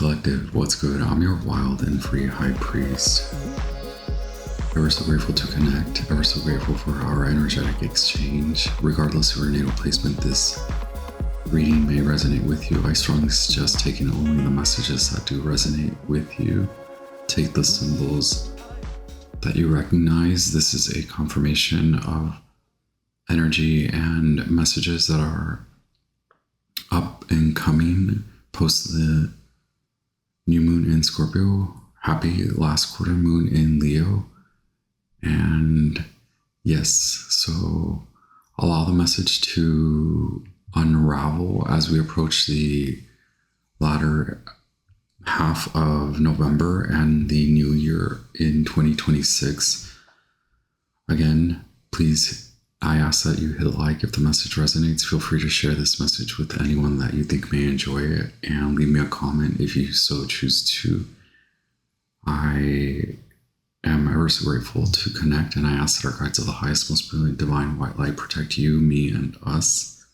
Collective, what's good? I'm your wild and free high priest. Ever so grateful to connect, ever so grateful for our energetic exchange. Regardless of your natal placement, this reading may resonate with you. I strongly suggest taking only the messages that do resonate with you. Take the symbols that you recognize. This is a confirmation of energy and messages that are up and coming post the new moon in Scorpio. Happy last quarter moon in Leo. And yes, so allow the message to unravel as we approach the latter half of November and the new year in 2026. Again, please, I ask that you hit like if the message resonates. Feel free to share this message with anyone that you think may enjoy it, and leave me a comment if you so choose to. I am ever so grateful to connect, and I ask that our guides of the highest, most brilliant, divine white light protect you, me, and us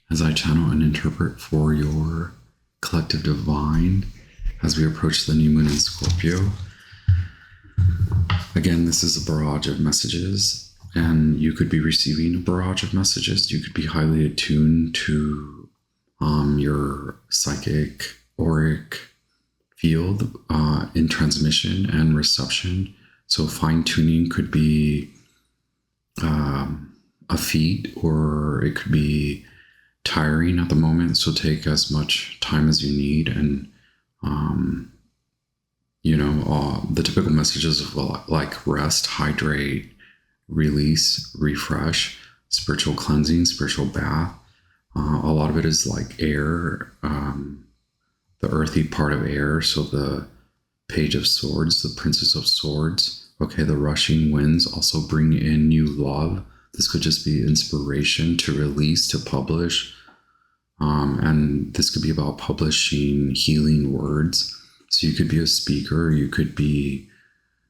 as I channel and interpret for your collective divine as we approach the new moon in Scorpio. Again, this is a barrage of messages, and you could be receiving a barrage of messages. You could be highly attuned to your psychic, auric field in transmission and reception. So fine-tuning could be a feat, or it could be tiring at the moment. So take as much time as you need, and the typical messages of like rest, hydrate, release, refresh, spiritual cleansing, spiritual bath. A lot of it is like air, the earthy part of air. So the Page of Swords, the Princess of Swords. Okay, the rushing winds also bring in new love. This could just be inspiration to release, to publish. And this could be about publishing healing words. So you could be a speaker, you could be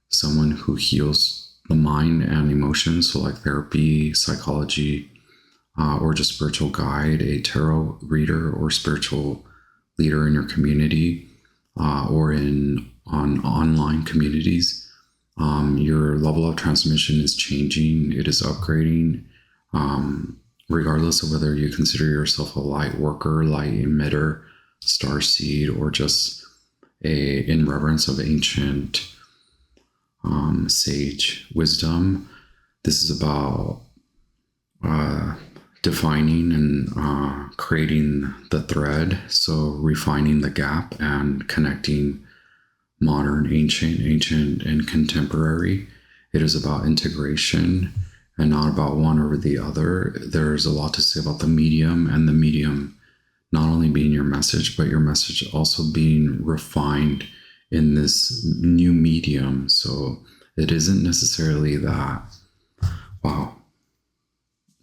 someone who heals the mind and emotions, so like therapy, psychology, or just spiritual guide, a tarot reader or spiritual leader in your community, or on online communities. Your level of transmission is changing, it is upgrading, regardless of whether you consider yourself a light worker, light emitter, starseed, or just in reverence of ancient sage wisdom. This is about defining and creating the thread, so refining the gap and connecting modern, ancient, and contemporary. It is about integration and not about one over the other. There's a lot to say about the medium, and the medium not only being your message, but your message also being refined in this new medium. So it isn't necessarily that, wow.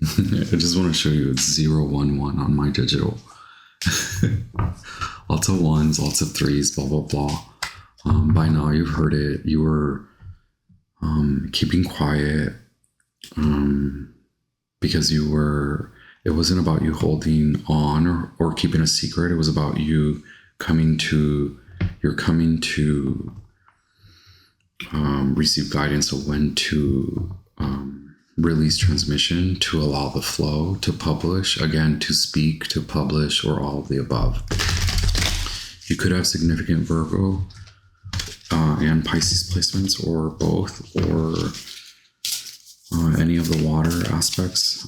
I just want to show you it's 011 on my digital. Lots of ones, lots of threes, blah, blah, blah. By now you've heard it. You were keeping quiet because it wasn't about you holding on or keeping a secret. It was about you coming to receive guidance of when to release transmission, to allow the flow, to publish, again, to speak, to publish, or all of the above. You could have significant Virgo and Pisces placements, or both, or any of the water aspects,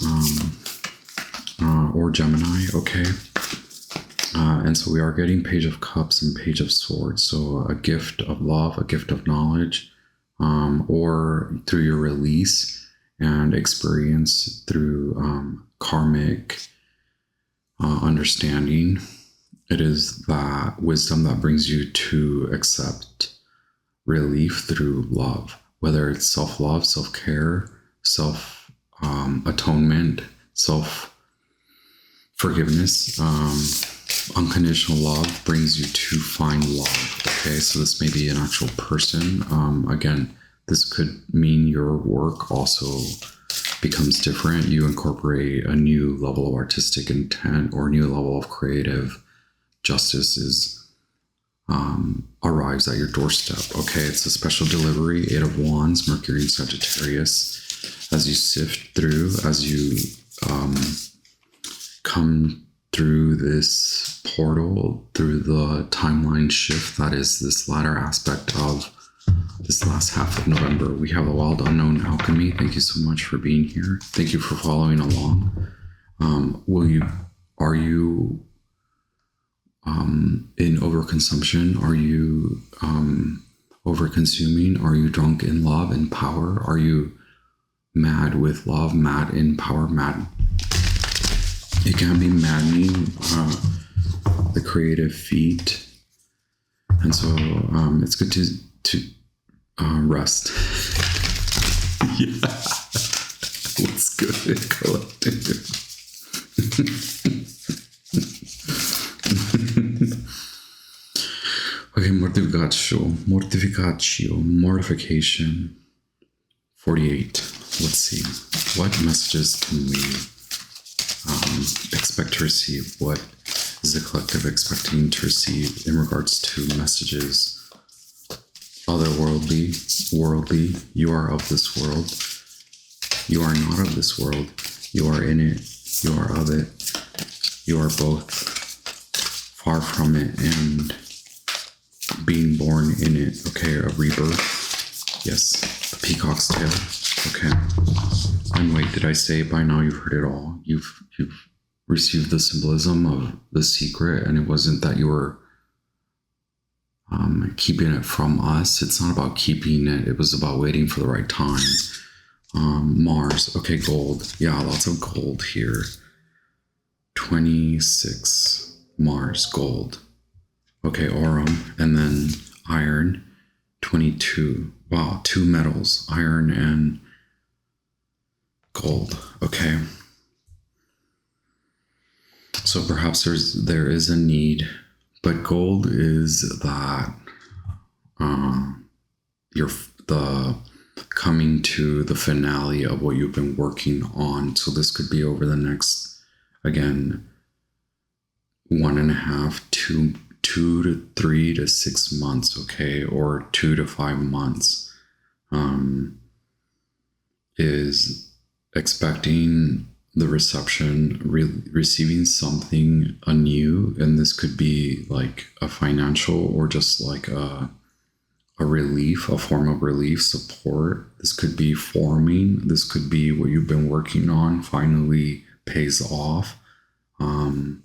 or Gemini, okay? And so we are getting Page of Cups and Page of Swords. So a gift of love, a gift of knowledge, or through your release and experience through karmic understanding. It is that wisdom that brings you to accept relief through love, whether it's self-love, self-care, self-atonement, self-forgiveness. Unconditional love brings you to find love. Okay, so this may be an actual person. Again, this could mean your work also becomes different. You incorporate a new level of artistic intent or a new level of creative justice is arrives at your doorstep. Okay, it's a special delivery. 8 of Wands, Mercury and Sagittarius. As you sift through, as you come through this portal, through the timeline shift that is this latter aspect of this last half of November, we have a wild unknown alchemy. Thank you so much for being here. Thank you for following along. Are you in overconsumption? Are you over-consuming? Are you drunk in love and power? Are you mad with love, mad in power, mad? It can be maddening, the creative feat. And so it's good to rest. Yeah. What's good, collective? Okay, mortification. 48. Let's see. What messages can we expect to receive? What is the collective expecting to receive in regards to messages? Otherworldly, worldly, you are of this world. You are not of this world. You are in it. You are of it. You are both far from it and being born in it. Okay, a rebirth. Yes, the peacock's tail. Okay. And wait, did I say by now you've heard it all? You've received the symbolism of the secret, and it wasn't that you were keeping it from us. It's not about keeping it. It was about waiting for the right time. Mars. Okay, gold. Yeah, lots of gold here. 26. Mars, gold. Okay, Aurum, and then iron. 22. Wow, 2 metals, iron and gold. Okay. So perhaps there is a need, but gold is that you're the coming to the finale of what you've been working on. So this could be over the next, again, 1.5, 2 to 3 to 6 months, okay, or 2 to 5 months, is expecting the reception, receiving something anew, and this could be like a financial or just like a relief, a form of relief, support. This could be forming. This could be what you've been working on finally pays off, and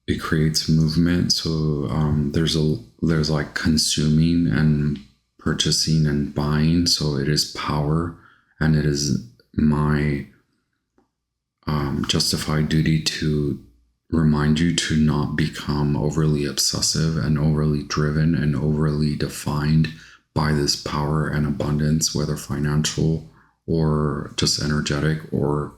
it creates movement. So there's like consuming and purchasing and buying. So it is power, and it is my justified duty to remind you to not become overly obsessive and overly driven and overly defined by this power and abundance, whether financial or just energetic, or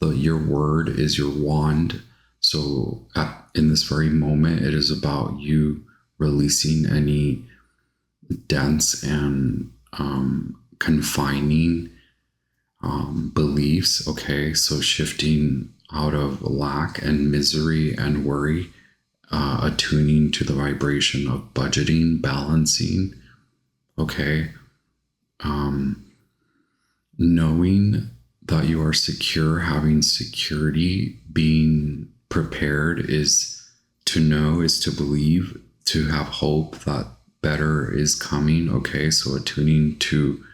your word is your wand. So in this very moment, it is about you releasing any dense and confining beliefs. Okay, so shifting out of lack and misery and worry, attuning to the vibration of budgeting, balancing. Okay, knowing that you are secure, having security, being prepared is to know, is to believe, to have hope that better is coming. Okay, so attuning to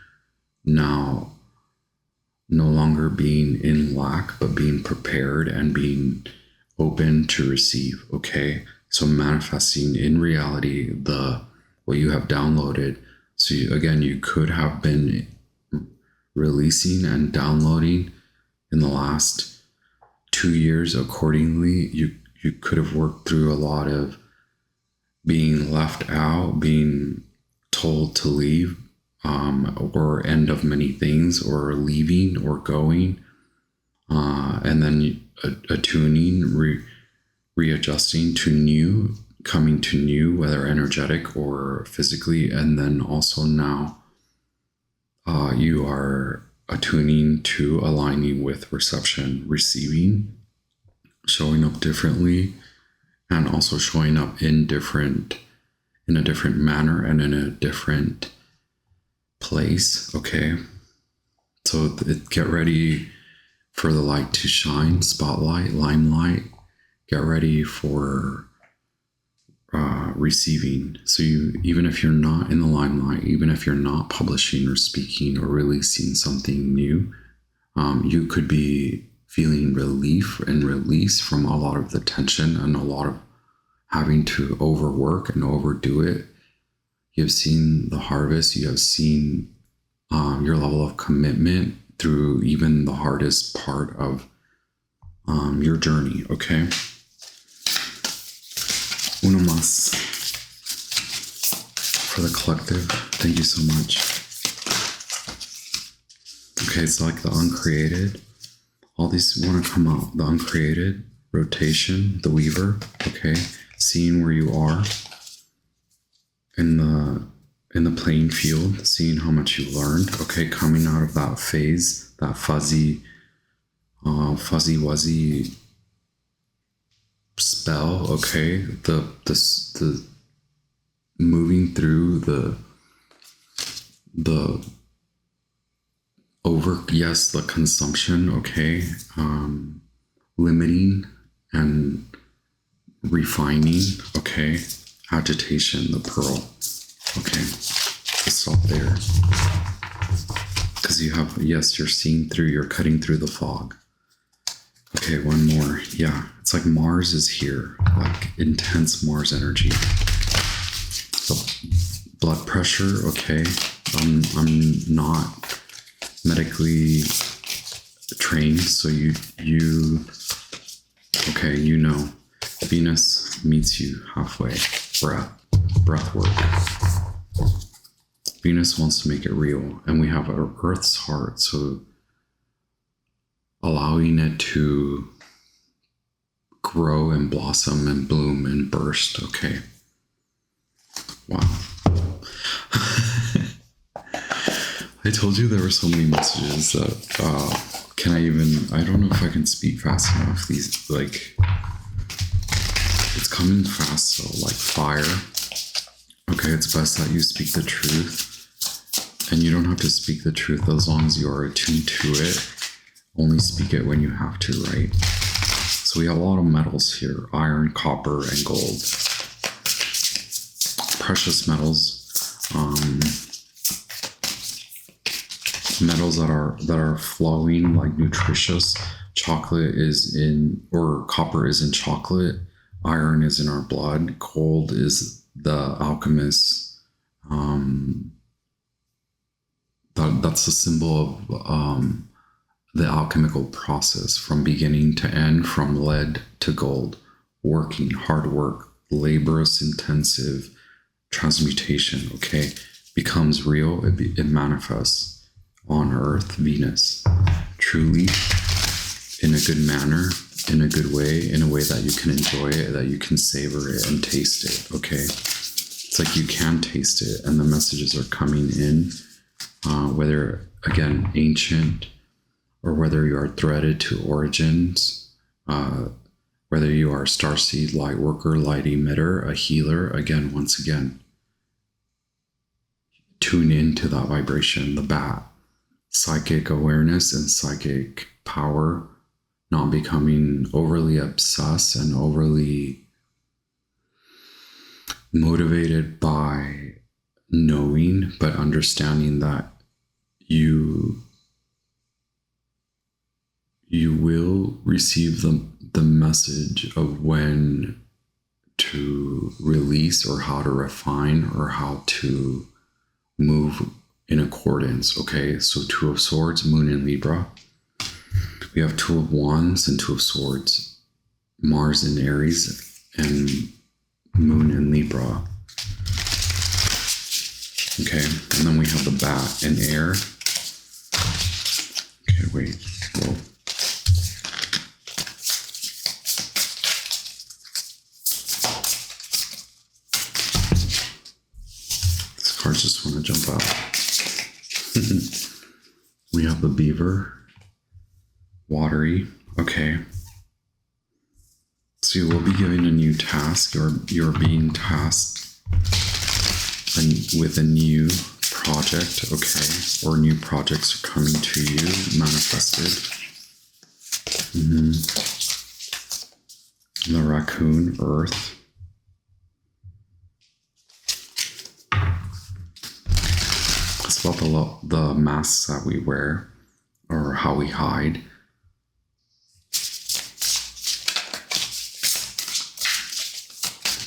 now no longer being in lack, but being prepared and being open to receive. Okay, so manifesting in reality what you have downloaded. So you could have been releasing and downloading in the last 2 years accordingly. You could have worked through a lot of being left out, being told to leave, or end of many things, or leaving or going, and then attuning, readjusting to new, coming to new, whether energetic or physically. And then also now you are attuning to aligning with reception, receiving, showing up differently, and also showing up in a different manner and in a different place. Okay, so get ready for the light to shine, spotlight, limelight. Get ready for receiving. So even if you're not in the limelight, even if you're not publishing or speaking or releasing something new, you could be feeling relief and release from a lot of the tension and a lot of having to overwork and overdo it. You've seen the harvest. You have seen your level of commitment through even the hardest part of your journey. Okay. Uno más for the collective. Thank you so much. Okay, it's like the uncreated. All these want to come out. The uncreated, rotation, the weaver. Okay, seeing where you are in the playing field, seeing how much you learned. Okay, coming out of that phase, that fuzzy wuzzy spell. Okay, the moving through the the consumption. Okay, limiting and refining. Okay, agitation, the pearl. Okay, let's stop there, because you have, yes, you're seeing through, you're cutting through the fog. Okay, one more. Yeah, it's like Mars is here, like intense Mars energy. So blood pressure. Okay, I'm not medically trained, so you okay, you know, Venus meets you halfway. Breath work. Venus wants to make it real, and we have our Earth's heart, so allowing it to grow and blossom and bloom and burst. Okay. Wow. I told you there were so many messages that I don't know if I can speak fast enough. These, like, it's coming fast, so like fire. Okay, it's best that you speak the truth, and you don't have to speak the truth as long as you are attuned to it. Only speak it when you have to, right? So we have a lot of metals here: iron, copper, and gold. Precious metals, metals that are flowing, like nutritious. Chocolate is in, or copper is in chocolate. Iron is in our blood. Gold is the alchemist. That's the symbol of the alchemical process, from beginning to end, from lead to gold. Working, hard work, laborious, intensive transmutation. Okay, becomes real. It manifests on Earth, Venus, truly, in a good manner, in a good way, in a way that you can enjoy it, that you can savor it and taste it. Okay, it's like you can taste it, and the messages are coming in, whether, again, ancient, or whether you are threaded to origins, whether you are a starseed, light worker, light emitter, a healer. Again, once again, tune into that vibration, the bat, psychic awareness and psychic power, not becoming overly obsessed and overly motivated by knowing, but understanding that you will receive the message of when to release, or how to refine, or how to move in accordance. Okay, so Two of Swords, Moon in Libra. We have Two of Wands and Two of Swords, Mars in Aries, and Moon in Libra. Okay, and then we have the bat in air. Okay, wait, whoa. These cards just want to jump out. We have the beaver, watery. Okay, it's So you will be given a new task. You're being tasked with a new project, okay? Or new projects are coming to you, manifested. The raccoon, Earth. It's about the masks that we wear or how we hide.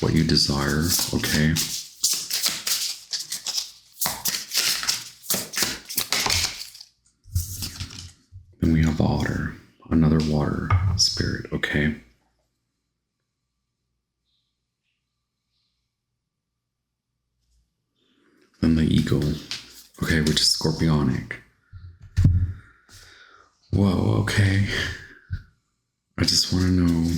What you desire, okay? Then we have Otter, another water spirit, okay? Then the Eagle, okay, which is scorpionic. Whoa, okay. I just want to know.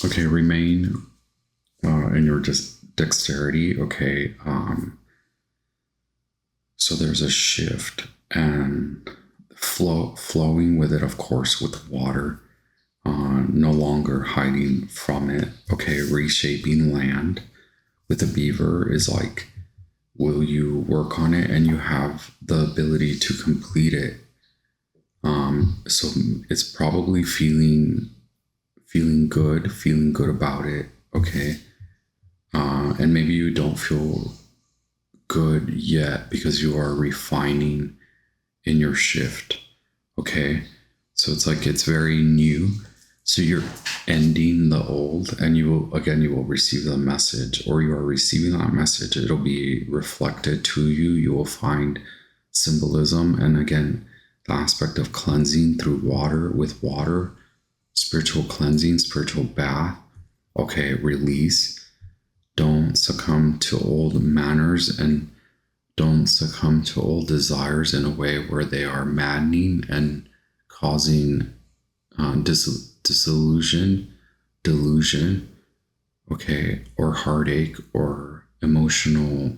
Okay, remain in your just dexterity, okay. So there's a shift and flowing with it, of course, with water. No longer hiding from it. Okay, reshaping land with a beaver is like, will you work on it? And you have the ability to complete it. So it's probably feeling good about it. Okay. And maybe you don't feel good yet because you are refining in your shift. Okay. So it's like, it's very new. So you're ending the old and you will receive the message, or you are receiving that message. It'll be reflected to you. You will find symbolism. And again, the aspect of cleansing through water, with water, spiritual cleansing, spiritual bath. Okay, release. Don't succumb to old manners and don't succumb to old desires in a way where they are maddening and causing delusion, okay, or heartache or emotional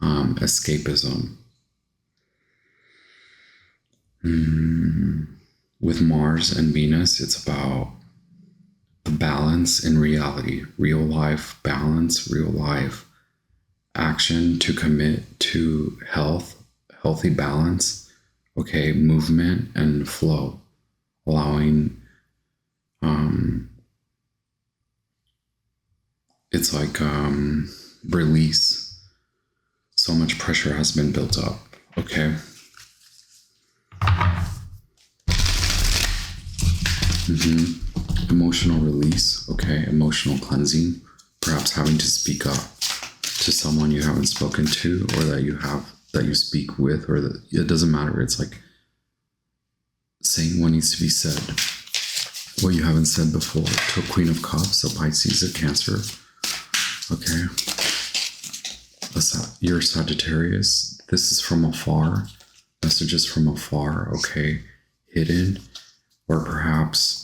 escapism. With Mars and Venus, it's about the balance in reality, real life balance, real life action, to commit to healthy balance, okay, movement and flow, allowing, it's like release. So much pressure has been built up, okay? Emotional release, okay, emotional cleansing, perhaps having to speak up to someone you haven't spoken to, or that you speak with, or that it doesn't matter. It's like saying what needs to be said, what you haven't said before, to a Queen of Cups, a Pisces, a Cancer, okay? You're Sagittarius. This is from afar, messages from afar, okay, hidden, or perhaps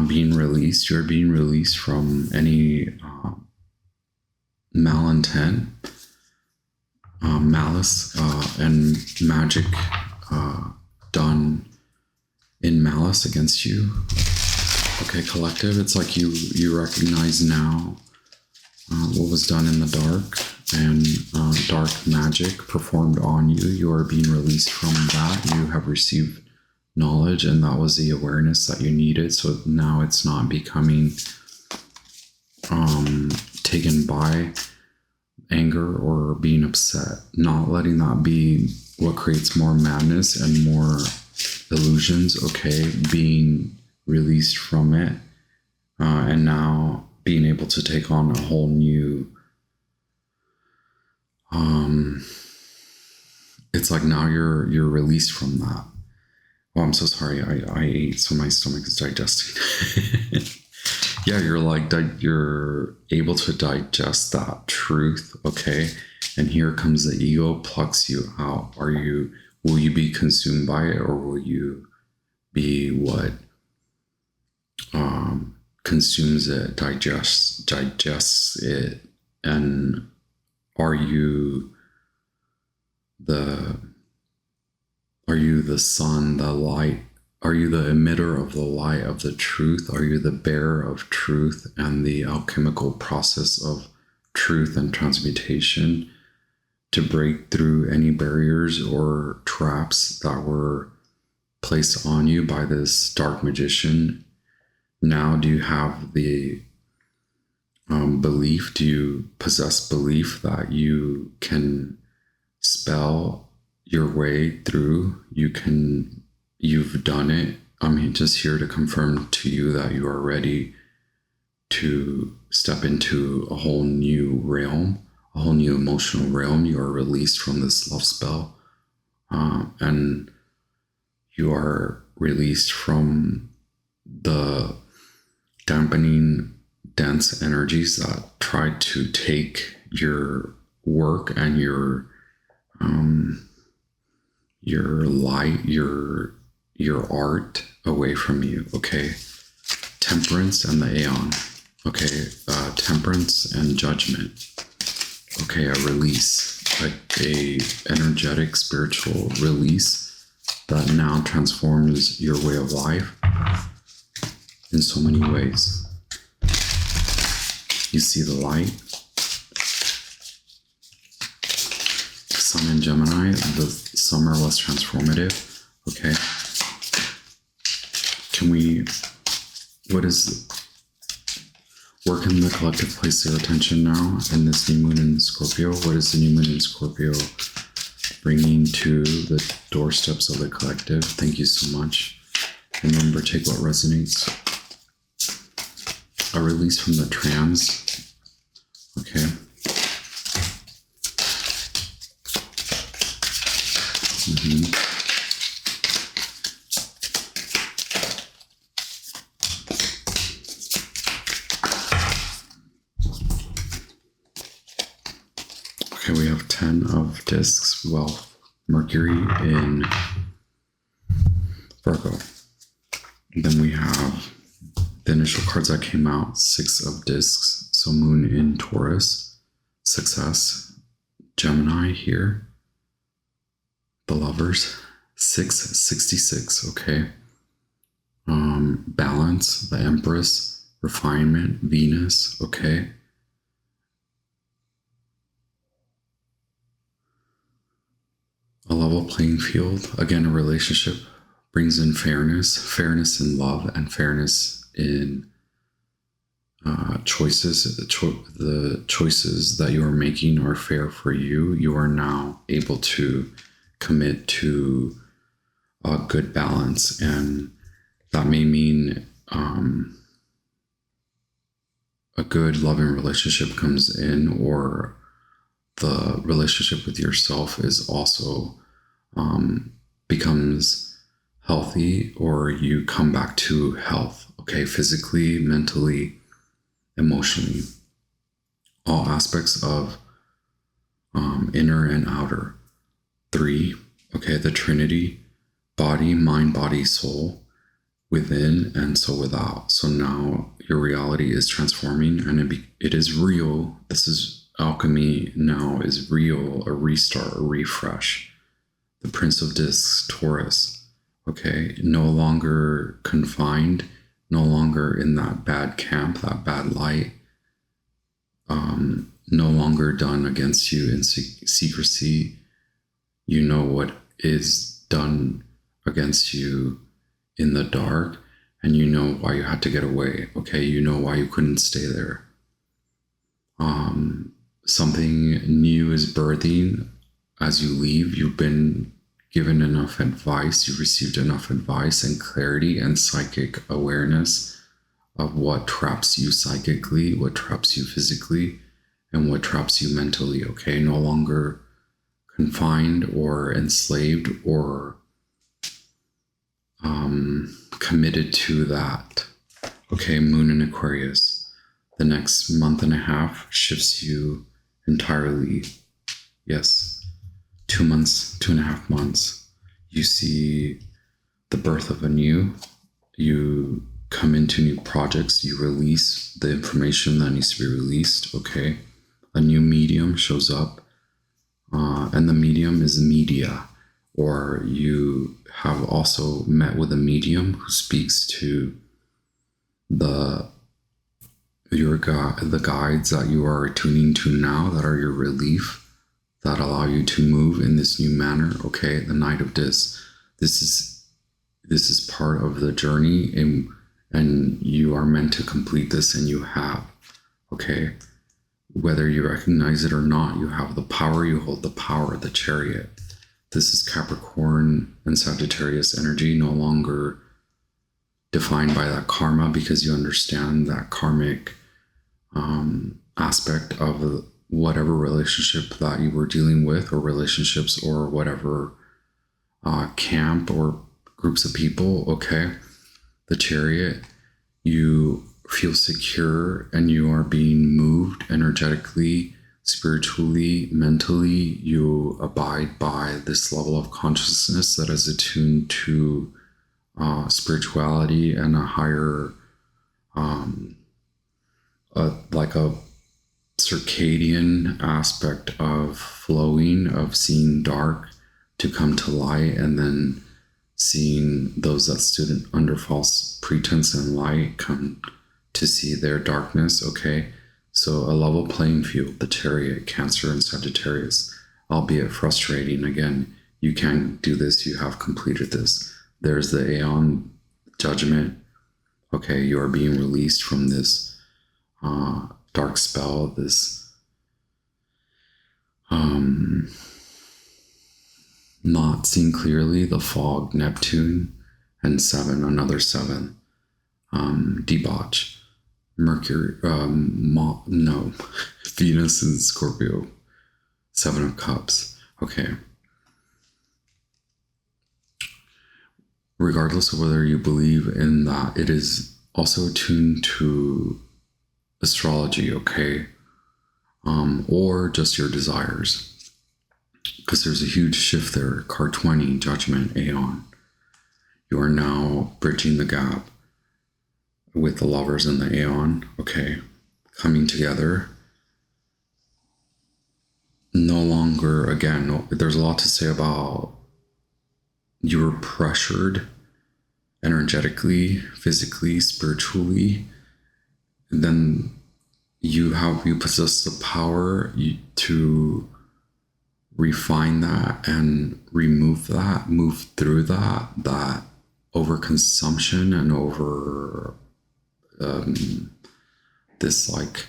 being released. You're being released from any malintent, malice, and magic done in malice against you. Okay, collective, it's like you recognize now what was done in the dark, and dark magic performed on you. You are being released from that. You have received knowledge, and that was the awareness that you needed. So now it's not becoming taken by anger or being upset, not letting that be what creates more madness and more illusions, okay, being released from it, and now being able to take on a whole new, it's like now you're released from that. Oh, I'm so sorry. I ate, so my stomach is digesting. Yeah, you're able to digest that truth, okay? And here comes the ego, plucks you out. Will you be consumed by it, or will you be what consumes it, digests it? And are you the Are you the sun, the light? Are you the emitter of the light of the truth? Are you the bearer of truth and the alchemical process of truth and transmutation to break through any barriers or traps that were placed on you by this dark magician? Now, do you have the belief? Do you possess belief that you can spell your way through? You've done it. I'm just here to confirm to you that you are ready to step into a whole new realm, a whole new emotional realm. You are released from this love spell, and you are released from the dampening, dense energies that tried to take your work and your light, your art away from you. Okay, temperance and the Aeon. Okay, temperance and judgment. Okay, a release, a energetic, spiritual release that now transforms your way of life in so many ways. You see the light. Sun in Gemini, the summer was transformative. Okay. Where can the collective place their attention now in this new moon in Scorpio? What is the new moon in Scorpio bringing to the doorsteps of the collective? Thank you so much. Remember, take what resonates. A release from the trans. Okay. Okay, we have 10 of discs. Well, Mercury in Virgo. Then we have the initial cards that came out, 6 of discs. So Moon in Taurus, success. Gemini here. The Lovers, 666, okay. Balance, the Empress, refinement, Venus, okay. A level playing field, again, a relationship brings in fairness in love, and fairness in choices. The choices that you are making are fair for you. You are now able to commit to a good balance, and that may mean a good loving relationship comes in, or the relationship with yourself is also becomes healthy, or you come back to health, okay, physically, mentally, emotionally, all aspects of inner and outer. 3, okay, the Trinity, body, mind, body, soul, within and so without. So now your reality is transforming, and it is real. This is alchemy now, is real, a restart, a refresh. The Prince of Discs, Taurus, okay, no longer confined, no longer in that bad camp, that bad light, no longer done against you in secrecy. You know what is done against you in the dark, and you know why you had to get away, okay? You know why you couldn't stay there. Something new is birthing as you leave. You've been given enough advice, you've received enough advice and clarity and psychic awareness of what traps you psychically, what traps you physically, and what traps you mentally, okay? No longer confined or enslaved or committed to that. Okay, Moon in Aquarius. The next month and a half shifts you entirely. Yes, 2 months, 2.5 months. You see the birth of a new. You come into new projects. You release the information that needs to be released. Okay, a new medium shows up. And the medium is media, or you have also met with a medium who speaks to the guides that you are tuning to now, that are your relief, that allow you to move in this new manner. Okay, the Knight of Discs. This is part of the journey, and you are meant to complete this, and you have. Okay, whether you recognize it or not, you have the power. You hold the power. The Chariot. This is Capricorn and Sagittarius energy, no longer defined by that karma, because you understand that karmic aspect of whatever relationship that you were dealing with, or relationships, or whatever camp or groups of people. Okay, the Chariot, you feel secure and you are being moved energetically, spiritually, mentally. You abide by this level of consciousness that is attuned to spirituality and a higher like a circadian aspect of flowing, of seeing dark to come to light, and then seeing those that stood under false pretense and light come to see their darkness. Okay, so a level playing field, the Chariot, Cancer and Sagittarius, albeit frustrating. Again, you can do this, you have completed this. There's the Aeon judgment. Okay, you are being released from this dark spell, this not seeing clearly, the fog, Neptune, and 7, another 7, debauch, Mercury, Venus in Scorpio, 7 of Cups. Okay. Regardless of whether you believe in that, it is also attuned to astrology, okay? Or just your desires. Because there's a huge shift there. Card 20, Judgment, Aeon. You are now bridging the gap with the Lovers and the Aeon, okay? Coming together. No longer, again, there's a lot to say about you were pressured energetically, physically, spiritually. And then you possess the power to refine that and remove that, move through that overconsumption and over this like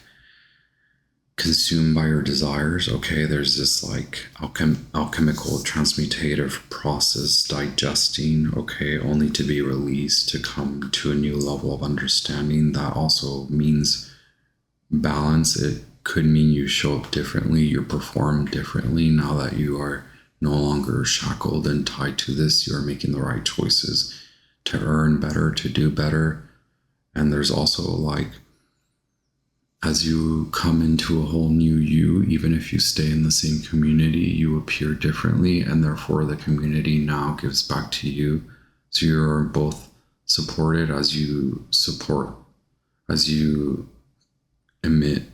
consumed by your desires. Okay, there's this like alchemical transmutative process, digesting, okay, only to be released, to come to a new level of understanding. That also means balance. It could mean you show up differently, you perform differently now that you are no longer shackled and tied to this. You are making the right choices to earn better, to do better. And there's also like, as you come into a whole new you, even if you stay in the same community, you appear differently, and therefore the community now gives back to you. So you're both supported as you emit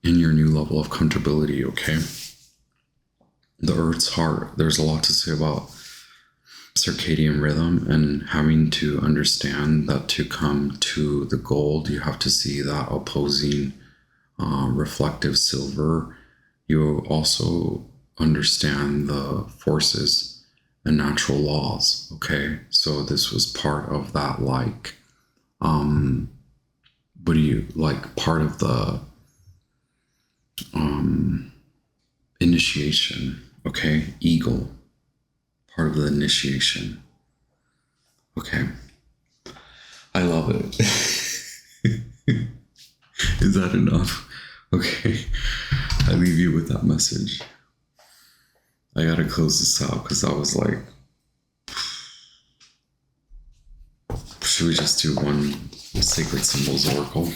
in your new level of comfortability, okay? The Earth's heart, there's a lot to say about circadian rhythm and having to understand that to come to the gold, you have to see that opposing reflective silver. You also understand the forces and natural laws, okay? So this was part of that, like, part of the initiation, okay? Eagle, part of the initiation. Okay. I love it. Is that enough? Okay. I leave you with that message. I gotta close this out because I was like, should we just do one Sacred Symbols Oracle?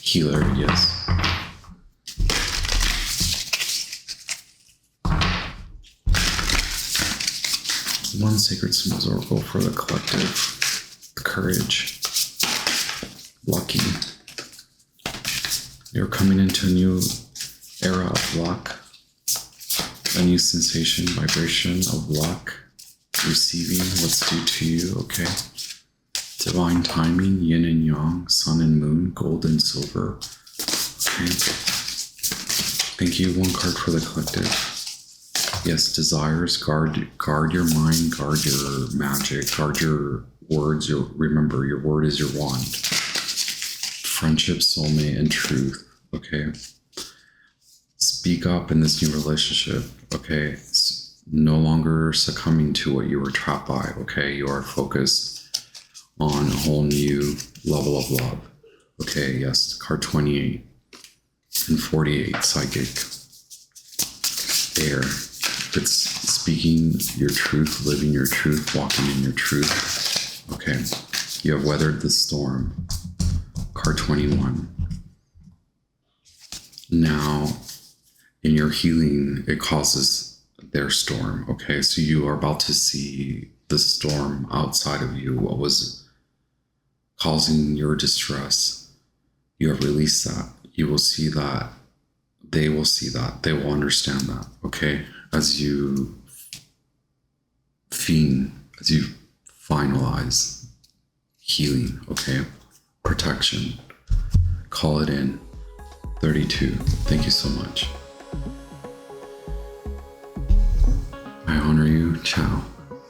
Healer, yes. One Sacred Symbols Oracle for the collective, the courage, lucky. You're coming into a new era of luck, a new sensation, vibration of luck, receiving what's due to you, okay? Divine timing, yin and yang, sun and moon, gold and silver, okay? Thank you, one card for the collective. Yes, desires, guard your mind, guard your magic, guard your words. Remember, your word is your wand. Friendship, soulmate, and truth, okay? Speak up in this new relationship, okay? No longer succumbing to what you were trapped by, okay? You are focused on a whole new level of love, okay? Yes, card 28 and 48, psychic, air. It's speaking your truth, living your truth, walking in your truth, okay? You have weathered the storm, card 21. Now, in your healing, it causes their storm, okay? So you are about to see the storm outside of you, what was causing your distress. You have released that. You will see that. They will see that. They will understand that, okay? As you finalize healing, okay? Protection. Call it in. 32. Thank you so much. I honor you. Ciao.